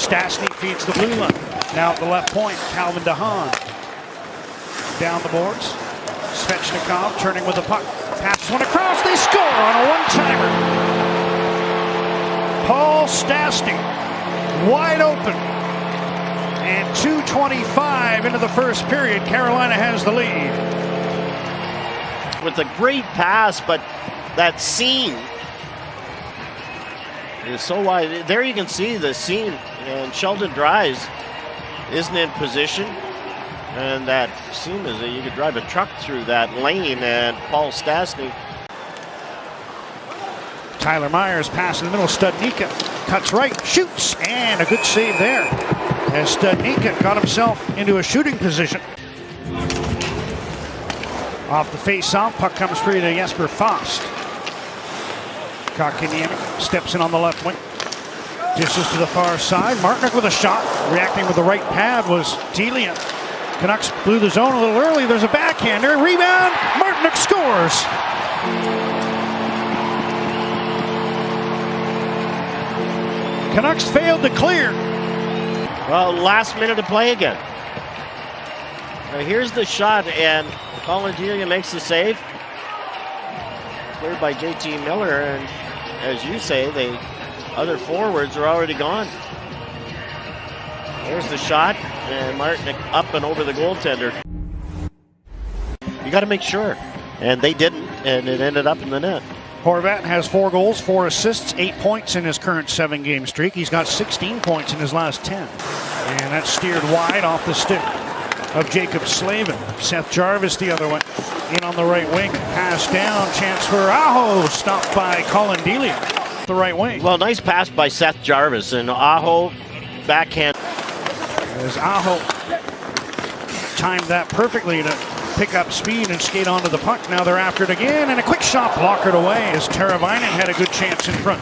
Stastny feeds the blue line. Now at the left point, Calvin DeHaan. Down the boards. Svechnikov turning with the puck. Passes one across. They score on a one-timer. Paul Stastny wide open. And 2:25 into the first period. Carolina has the lead. With a great pass, but that seam is so wide. There you can see the seam, and Sheldon Dries isn't in position. And that seam is that you could drive a truck through that lane, and Paul Stastny. Tyler Myers pass in the middle. Studnicka cuts right, shoots, and a good save there as Studnicka got himself into a shooting position. Off the face-off, puck comes free to Jesper Fast. Kotkaniemi steps in on the left wing. Dishes to the far side. Martinook with a shot. Reacting with the right pad was Delia. Canucks blew the zone a little early. There's a backhander. Rebound. Martinook scores. Canucks failed to clear. Well, last minute to play again. Now here's the shot, and Colin Delia makes the save. Cleared by JT Miller, and as you say, the other forwards are already gone. There's the shot, and Martinook up and over the goaltender. You got to make sure, and they didn't, and it ended up in the net. Horvat has 4 goals, 4 assists, 8 points in his current 7-game streak. He's got 16 points in his last 10. And that's steered wide off the stick of Jacob Slavin. Seth Jarvis the other one. In on the right wing. Pass down. Chance for Aho. Stopped by Colin Delia. The right wing. Well, nice pass by Seth Jarvis. And Aho backhand. As Aho timed that perfectly to pick up speed and skate onto the puck. Now they're after it again. And a quick shot blockered away as Teravainen had a good chance in front.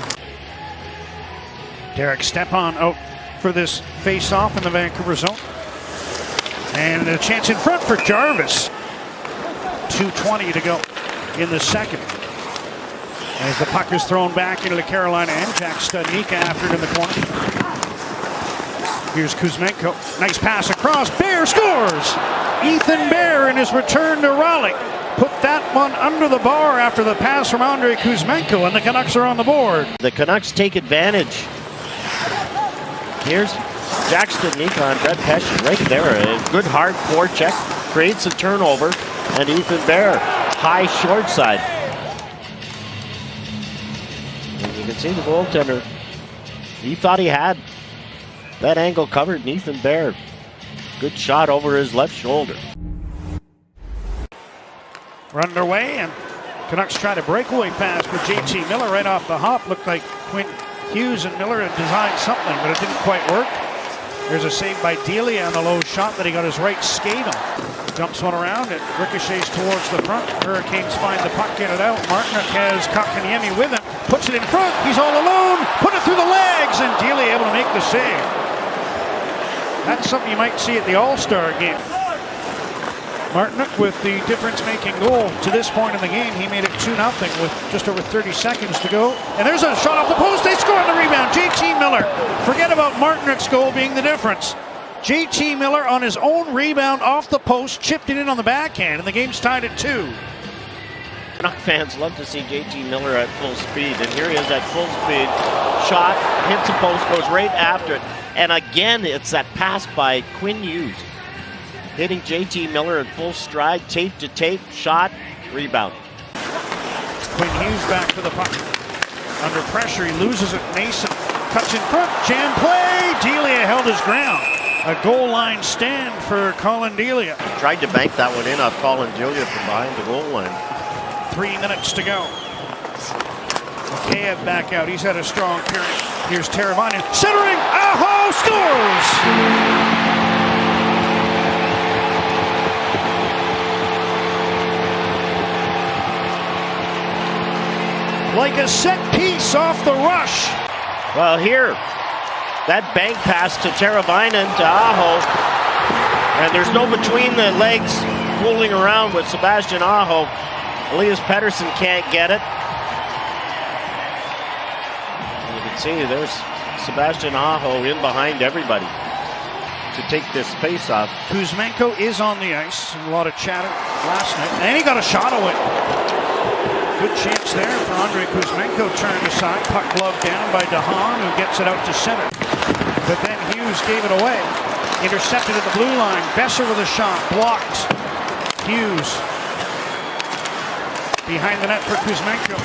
Derek Stepan out for this face-off in the Vancouver zone. And a chance in front for Jarvis. 2:20 to go in the second. As the puck is thrown back into the Carolina end, Jack Studnicka after it in the corner. Here's Kuzmenko. Nice pass across. Bear scores! Ethan Bear in his return to Raleigh put that one under the bar after the pass from Andrei Kuzmenko, and the Canucks are on the board. The Canucks take advantage. Here's Jack Studnicka on Brett Pesce right there. A good hard forecheck, creates a turnover, and Ethan Bear, high short side. And you can see the goaltender, he thought he had that angle covered, and Ethan Bear, good shot over his left shoulder. We're underway, and Canucks try to breakaway pass for JT Miller right off the hop. Looked like Quinn Hughes and Miller had designed something, but it didn't quite work. There's a save by Delia on the low shot that he got his right skate on. Jumps one around, it ricochets towards the front. Hurricanes find the puck, get it out. Martinook has Kotkaniemi with him, puts it in front. He's all alone, put it through the legs, and Delia able to make the save. That's something you might see at the All-Star game. Martinook with the difference-making goal to this point in the game. He made it 2-0 with just over 30 seconds to go. And there's a shot off the post. They score on the rebound. JT Miller. Forget about Martinook's goal being the difference. JT Miller on his own rebound off the post, chipped it in on the backhand, and the game's tied at 2. Canuck fans love to see JT Miller at full speed, and here he is at full speed. Shot, hits the post, goes right after it. And again, it's that pass by Quinn Hughes. Hitting JT Miller at full stride, tape to tape, shot, rebound. Quinn Hughes back to the puck. Under pressure, he loses it. Mason cuts in front, jam play. Delia held his ground. A goal line stand for Colin Delia. Tried to bank that one in off Colin Delia from behind the goal line. 3 minutes to go. Mikheyev back out. He's had a strong period. Here's Teravainen centering. Aho scores! Like a set piece off the rush. Well, here, that bank pass to Teravainen to Aho, and there's no between the legs fooling around with Sebastian Aho. Elias Pettersson can't get it. You can See, there's Sebastian Aho in behind everybody to take this face-off. Kuzmenko is on the ice. A lot of chatter last night. And he got a shot away. Good chance there for Andrei Kuzmenko. Turned aside. Puck gloved down by DeHaan, who gets it out to center. But then Hughes gave it away. Intercepted at the blue line. Besser with a shot. Blocked. Hughes. Behind the net for Kuzmenko.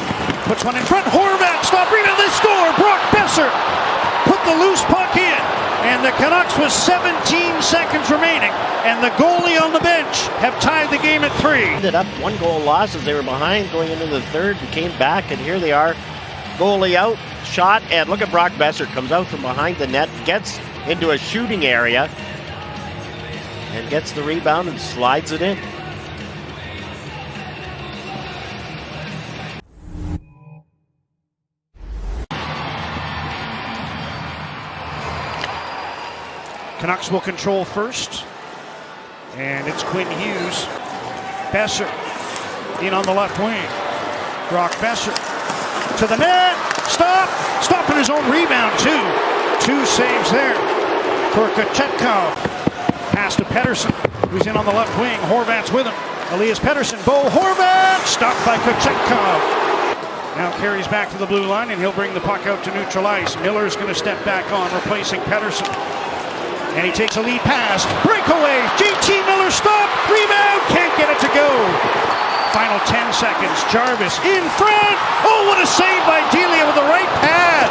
Puts one in front. Horvat. Stop. Rebound. They score. Brock Besser put the loose puck in. And the Canucks with 17 seconds remaining. And the goalie on the bench have tied the game at 3. Ended up 1-goal loss as they were behind going into the third and came back. And here they are. Goalie out. Shot. And look at Brock Besser. Comes out from behind the net. Gets into a shooting area. And gets the rebound and slides it in. Canucks will control first. And it's Quinn Hughes. Besser in on the left wing. Brock Besser to the net. Stop. Stopping his own rebound too. 2 saves there for Kochetkov. Pass to Pettersson, who's in on the left wing. Horvat's with him. Elias Pettersson. Bo Horvat. Stopped by Kochetkov. Now carries back to the blue line, and he'll bring the puck out to neutral ice. Miller's going to step back on, replacing Pettersson. And he takes a lead pass. Breakaway. JT Miller stop. Rebound. Can't get it to go. Final 10 seconds. Jarvis in front. Oh, what a save by Delia with the right pad.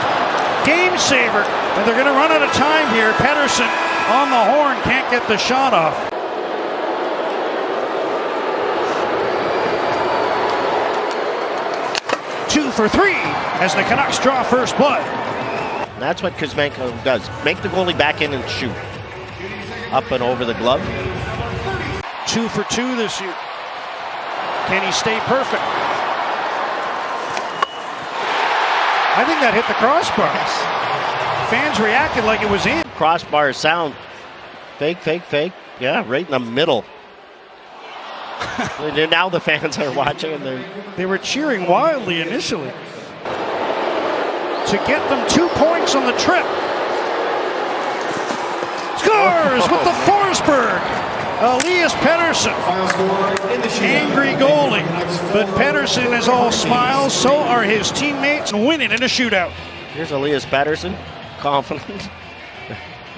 Game saver. And they're going to run out of time here. Pettersson on the horn. Can't get the shot off. Two for 3 as the Canucks draw first blood. That's what Kuzmenko does. Make the goalie back in and shoot. Up and over the glove. 2 for 2 this year. Can he stay perfect? I think that hit the crossbar. Fans reacted like it was in. Crossbar sound. Fake, fake, fake. Yeah, right in the middle. Now the fans are watching and they were cheering wildly initially. To get them 2 points on the trip. Scores with the Forsberg. Elias Pettersson. Angry goalie. But Pettersson is all smiles. So are his teammates. Winning in a shootout. Here's Elias Pettersson. Confident.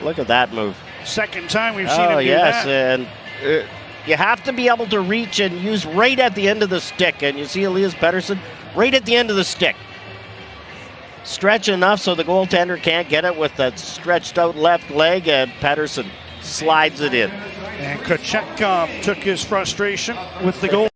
Look at that move. Second time we've seen him do yes, that. And you have to be able to reach and use right at the end of the stick. And you see Elias Pettersson right at the end of the stick. Stretch enough so the goaltender can't get it with that stretched out left leg, and Pettersson slides it in. And Kochetkov took his frustration with the goal.